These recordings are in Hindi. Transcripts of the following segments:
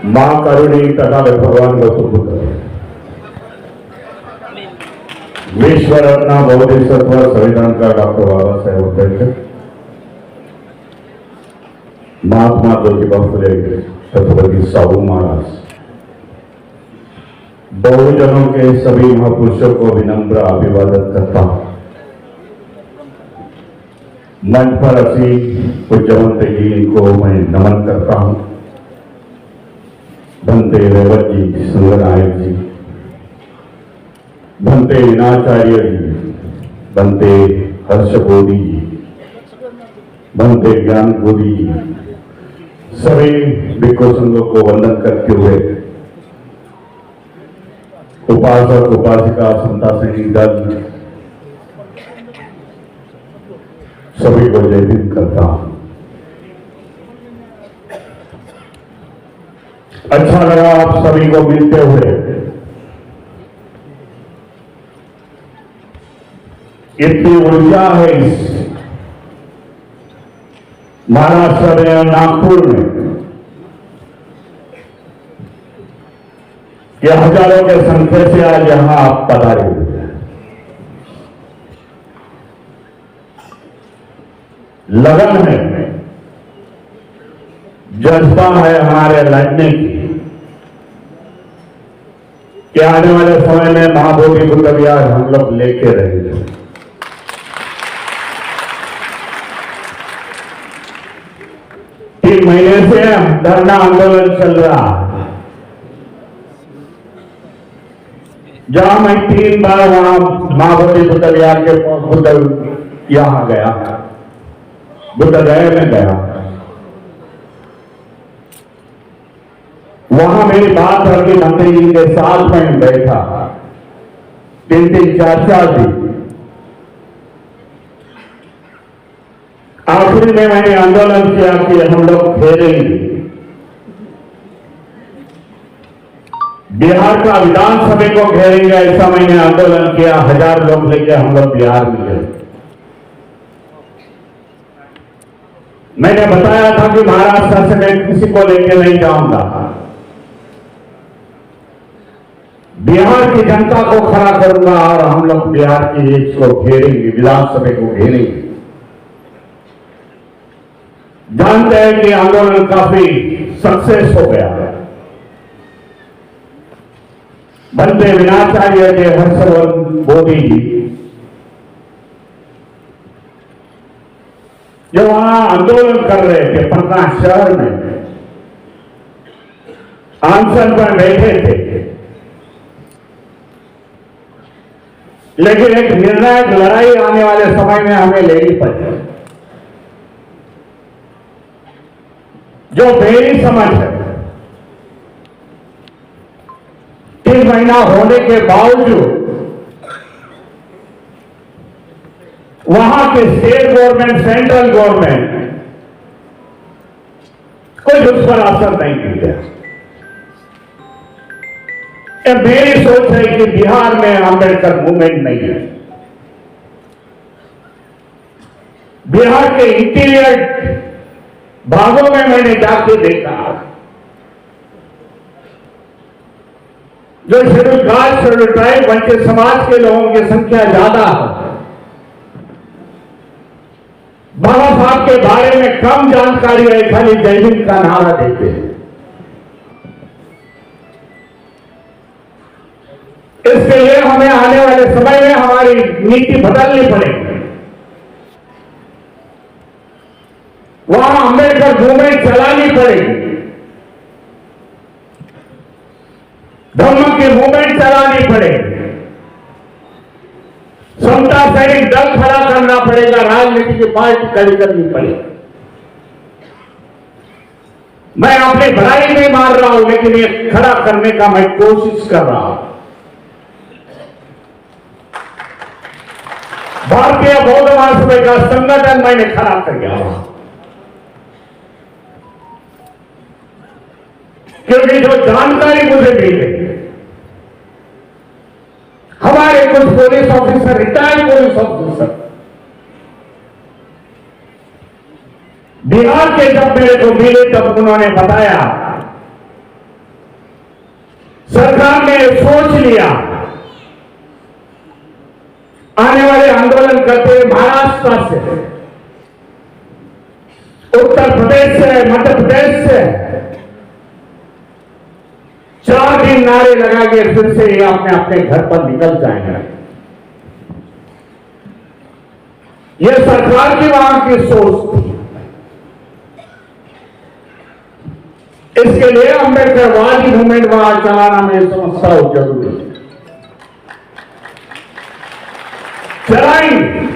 मां करुणी तथा भगवान गौतम बुद्ध, विश्व रत्न बौद्धिसत्व संविधान का डॉक्टर बाबा साहेब अम्बेडकर, महात्मा ज्योतिबा फुले, छत्रपति साहू महाराज, बहुजनों के सभी महापुरुषों को विनम्र अभिवादन करता हूं। मंच पर असी पूज्यवंत जी को मैं नमन करता हूं। भंते रेवत जी, सुंदरनायक जी, भंते विनाचार्य जी, भंते हर्षबोधी जी, भंते ज्ञान बोधी जी, सभी भिक्षु संघों को वंदन करते हुए उपासक उपासिका संता सैनिक दल सभी को जय हिंद करता हूं। अच्छा लगा आप सभी को मिलते हुए। इतनी ऊर्जा है इस महाराष्ट्र में, नागपुर में, ये हजारों के संख्या से आज यहां आप पधारे हुए हैं। लगन है, जज्बा है हमारे लड़ने की कि आने वाले समय में महाबोधि बुद्ध विहार हम लोग लेके रहेंगे। 3 महीने से धरना आंदोलन चल रहा है। जहां मैं 3 बार वहां महाबोधि बुद्ध विहार के बुद्ध यहां गया, बुद्ध गया में गया, वहां मेरी बात रखी, मंत्री जी के साथ में बैठा 3-3, 4-4 दिन। आखिरी में मैंने आंदोलन किया कि हम लोग घेरेंगे बिहार का विधानसभा को, घेरेंगे ऐसा मैंने आंदोलन किया। 1000 लोग लेके हम लोग बिहार में गए। मैंने बताया था कि महाराष्ट्र से मैं किसी को लेके नहीं जाऊंगा, बिहार की जनता को खड़ा करूंगा और हम लोग बिहार की एक को घेरेंगे, विधानसभा को घेरेंगे। जानते हैं कि आंदोलन काफी सक्सेस हो गया है। भंते विनाचार्य के हर्षबोधी जी जो वहां आंदोलन कर रहे थे, पटना शहर में अनशन पर बैठे थे, लेकिन एक निर्णायक लड़ाई आने वाले समय में हमें लेनी पड़ी, जो मेरी समझ है 3 महीना होने के बावजूद वहां के स्टेट गवर्नमेंट, सेंट्रल गवर्नमेंट कोई उस पर असर नहीं किया। मेरी सोच है कि बिहार में अंबेडकर मूवमेंट नहीं है। बिहार के इंटीरियर भागों में मैंने जाके देखा, जो शेड्यूल कास्ट, शेड्यूल ट्राइब, वंचित समाज के लोगों की संख्या ज्यादा है, बाबा साहब के बारे में कम जानकारी है, खाली जय हिंद का नारा देते हैं। इसके लिए हमें आने वाले समय में हमारी नीति बदलनी पड़ेगी। वहां अंबेडकर मूवमेंट चलानी पड़ेगी, धम्म की मूवमेंट चलानी पड़ेगी, समता सैनिक दल खड़ा करना पड़ेगा, राजनीति की पार्टी खड़ी करनी पड़ेगी। मैं अपनी भलाई नहीं मार रहा हूं, लेकिन ये खड़ा करने का मैं कोशिश कर रहा हूं। भारतीय बौद्ध महासभा का संगठन मैंने खड़ा कर गया, क्योंकि जो जानकारी मुझे मिली, हमारे कुछ police officer, retired police officer Bihar के जब मेरे को मिले तब उन्होंने बताया सरकार ने सोच लिया आने वाले आंदोलन करते हुए महाराष्ट्र से, उत्तर प्रदेश से, मध्य प्रदेश से 4 दिन नारे लगा के फिर से ये अपने अपने घर पर निकल जाएंगे। यह सरकार की वहां की सोच थी। इसके लिए अम्बेडकरवादी मूवमेंट वहां चलाना मैं समझता हूं जरूरी चलाएंगे।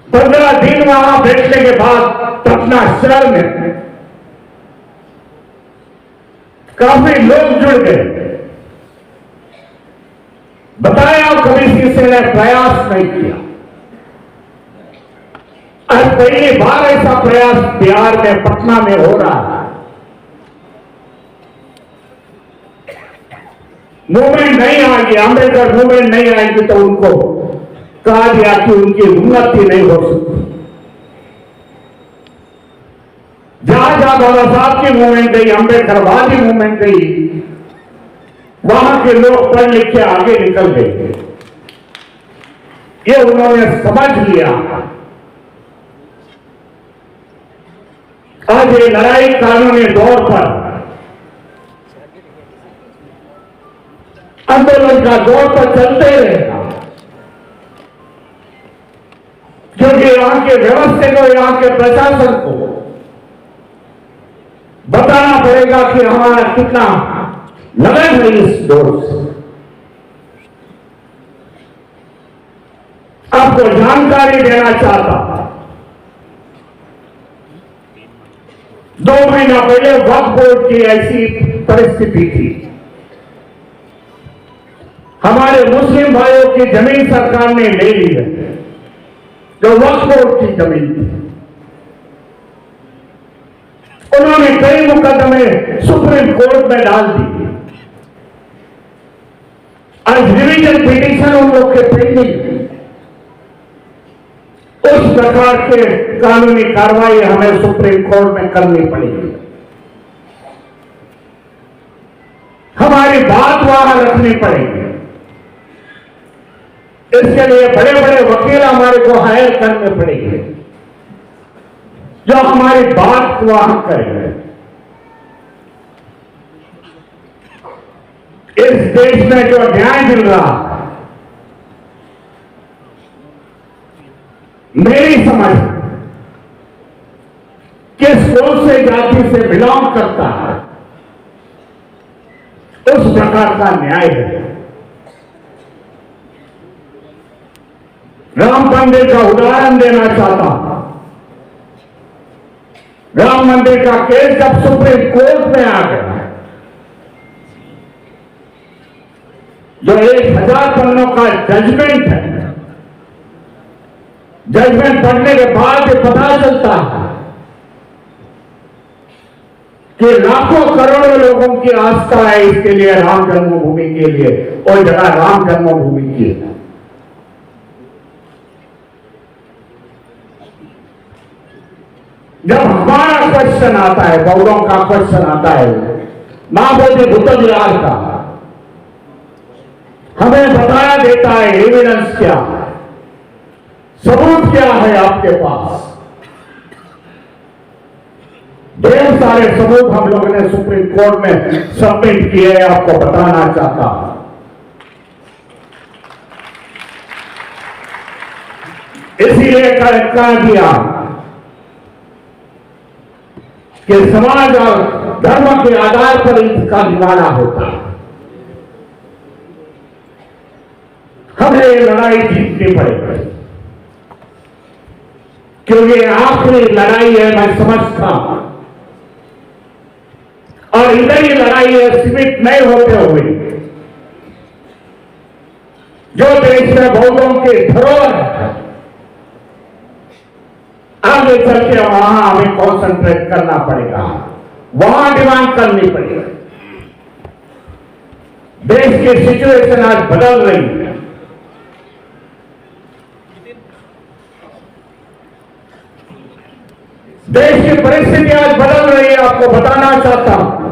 15 दिन वहां बैठने के बाद पटना शहर में काफी लोग जुड़ गए। बताया कभी किसी ने प्रयास नहीं किया। आज पहली बार ऐसा प्रयास बिहार में पटना में हो रहा है। मूवमेंट नहीं आएगी, अम्बेडकर मूवमेंट नहीं आएगी तो उनको कहा गया कि उनकी उन्नति नहीं हो सकती। जहां जहां बाबा साहब की मूवमेंट गई, अम्बेडकरवादी मूवमेंट गई, वहां के लोग पढ़ लिख के आगे निकल गए। ये उन्होंने समझ लिया। आज ये लड़ाई कानूनी दौर पर, आंदोलन का दौर पर चलते रहेगा, क्योंकि यहां के व्यवस्था को, यहां के प्रशासन को बताना पड़ेगा कि हमारा कितना लगन है इस दौर से। आपको जानकारी देना चाहता, 2 महीना पहले वक्फ बोर्ड की ऐसी परिस्थिति थी। हमारे मुस्लिम भाइयों की जमीन सरकार ने ले ली है, जो वक्फ बोर्ड की जमीन थी। उन्होंने कई मुकदमे सुप्रीम कोर्ट में डाल दी। आज रिवीजन पिटीशन उन लोग के पेंडिंग। उस प्रकार के कानूनी कार्रवाई हमें सुप्रीम कोर्ट में करनी पड़ेगी। हमारी बात वहां रखनी पड़ेगी। इसके लिए बड़े बड़े वकील हमारे को हायर करने पड़ेंगे, जो हमारी बात वहां करेंगे। इस देश में जो न्याय मिल रहा है, मेरी समझ किस कौन से जाति से बिलोंग करता है, उस प्रकार का न्याय है। राम मंदिर का उदाहरण देना चाहता हूं। राम मंदिर का केस जब सुप्रीम कोर्ट में आ गया, जो 1000 पन्नों का जजमेंट है, जजमेंट पढ़ने के बाद ये पता चलता है कि लाखों करोड़ों लोगों की आस्था है इसके लिए, राम जन्मभूमि के लिए, और जगह राम जन्मभूमि की है। जब हमारा क्वेश्चन आता है, बौद्धों का क्वेश्चन आता है, महाबोधि बुद्ध विहार का, हमें बताया देता है एविडेंस क्या है, सबूत क्या है आपके पास। ढेर सारे सबूत हम लोगों ने सुप्रीम कोर्ट में सबमिट किए, आपको बताना चाहता हूं। इसीलिए कहा दिया कि समाज और धर्म के आधार पर इसका निवारण होता है। हमें ये लड़ाई जीतनी पड़ेगी, क्योंकि आखिरी लड़ाई है, मैं समझता हूं। और इधर ही लड़ाई है, सीमित नहीं होते हुए जो देश में बौद्धों के धरोहर है, आगे चल के वहां हमें कॉन्सेंट्रेट करना पड़ेगा, वहां डिमांड करनी पड़ेगी। देश की सिचुएशन आज बदल रही है। देश की परिस्थिति आज बदल रही है, आपको बताना चाहता हूं।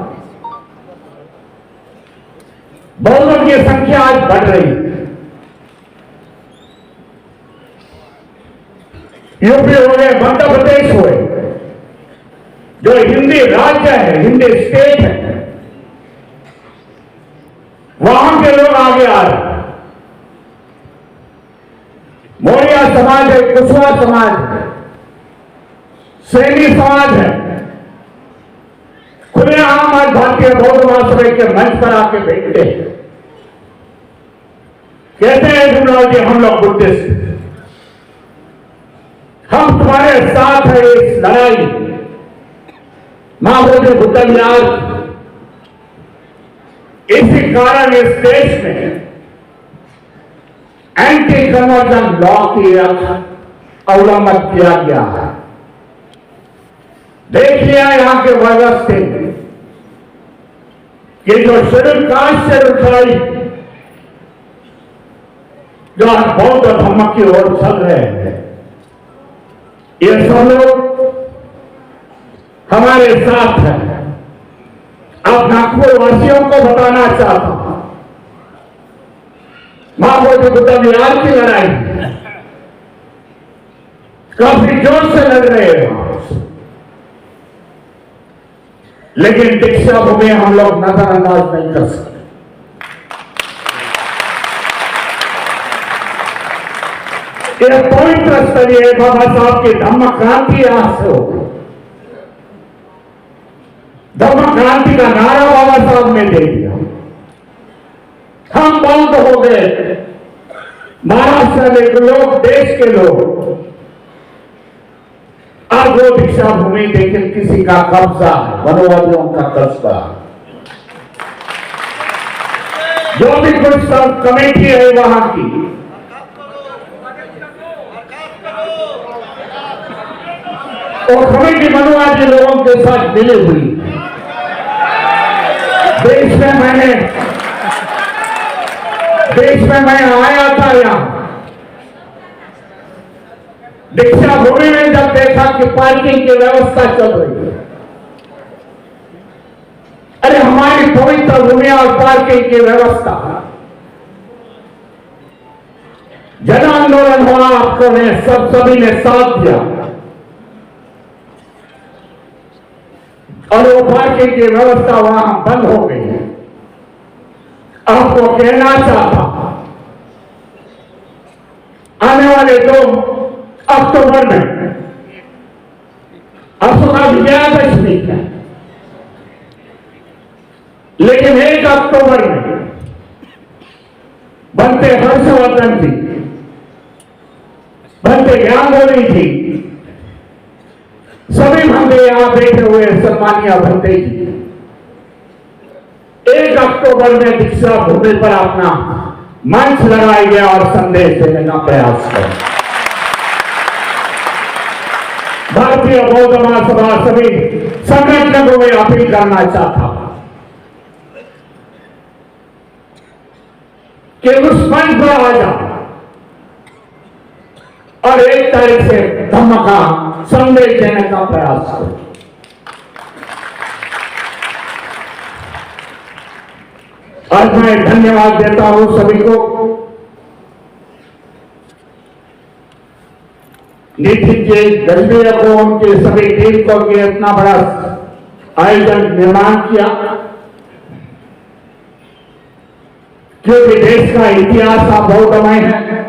बहुमत की संख्या आज बढ़ रही है। यूपी हो गए, मध्य प्रदेश हुए, जो हिंदी राज्य है, हिंदी स्टेट है, वहां के लोग आगे आ रहे हैं। मौर्य समाज है, कुशवाहा समाज है, सैनी समाज है, खुलेआम आज भारतीय बौद्ध महासभा के मंच पर आके बैठते हैं, कहते हैं भीमराव जी हम लोग बुद्धिस्ट, हम तुम्हारे साथ है इस लड़ाई महाबोधि बुद्ध विहार। इसी कारण इस देश में एंटी कन्वर्जन लॉ की अवलंबन किया गया है। देख लिया यहां के व्यवस्थित कि जो शेड्यूल कास्ट से उठाई, जो आज बौद्ध धर्म की ओर चल रहे हैं, ये सब लोग हमारे साथ हैं। अब नागपुर वासियों को बताना चाहता हूं, महाबोधि बुद्ध विहार की लड़ाई काफी जोर से लड़ रहे हैं, लेकिन दीक्षा भूमि हम लोग नजरअंदाज नहीं कर सकते। यह पवित्र स्थल है, बाबा साहब की धम्म क्रांति यहां से होगी। धम्म क्रांति का नारा बाबा साहब ने दे दिया, हम बौद्ध हो गए। महाराष्ट्र के लोग, देश के लोग, अब वो दीक्षा भूमि देखिए किसी का कब्जा है, वनवादियों का कब्जा। जो भी कुछ सब कमेटी है वहां की, और कमेटी वनवादी लोगों के साथ मिली हुई। देश में मैं आया था यहां, दीक्षा भूमि में जब देखा कि पार्किंग की व्यवस्था चल रही है, अरे हमारी पवित्र भूमि और पार्किंग की व्यवस्था, जन आंदोलन हुआ, आपको ने सभी ने साथ दिया और वो पार्किंग की व्यवस्था वहां बंद हो गई है। आपको कहना चाहता आने वाले 2 अक्टूबर में असुरा विजयादशमी है, लेकिन 1 अक्टूबर में बनते हर्षवर्धन जी, बनते ज्ञानगोरी जी, सभी बनते यहां बैठे हुए सम्मानीय बनते जी 1 अक्टूबर में दीक्षा भूमि पर अपना मंच लगाएंगे और संदेश देने का प्रयास करें। भारतीय बौद्ध महासभा सभी संगठनों को मैं अपील करना चाहता हूं कि उस मंच पर आ जाओ और 1 तारीख से धम्म का संदेश देने का प्रयास करो। आज मैं धन्यवाद देता हूं सभी को, नितिन जी, गजबीर को, उनके सभी टीम को कि इतना बड़ा आयोजन निर्माण किया, क्योंकि देश का इतिहास आप बौद्धमय है।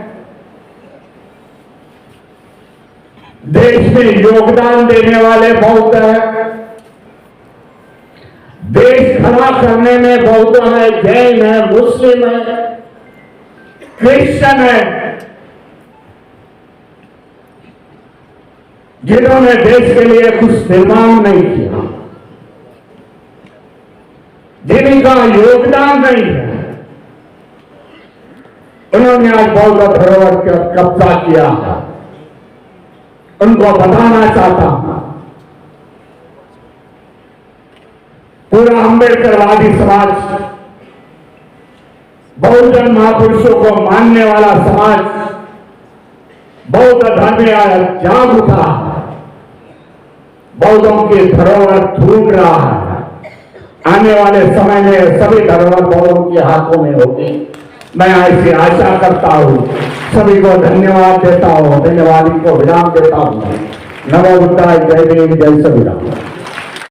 देश में योगदान देने वाले बौद्ध है, देश खड़ा करने में बौद्ध है, जैन है, मुस्लिम है, क्रिश्चियन है, जिन्होंने देश के लिए कुछ निर्माण नहीं किया, जिनका योगदान नहीं है, उन्होंने आज बौद्ध धरोहर का कब्जा किया है। उनको बताना चाहता हूं, पूरा अम्बेडकरवादी समाज, बहुजन महापुरुषों को मानने वाला समाज, बौद्ध धर्म जाग उठा बौद्धों की धरोहर छूट रहा है। आने वाले समय में सभी धरोहर बौद्धों के हाथों में होगी। मैं ऐसी आशा करता हूँ। सभी को धन्यवाद देता हूँ, धन्यवाद को विराम देता हूँ। नमो बुद्धाय, जय भीम, जय संविधान।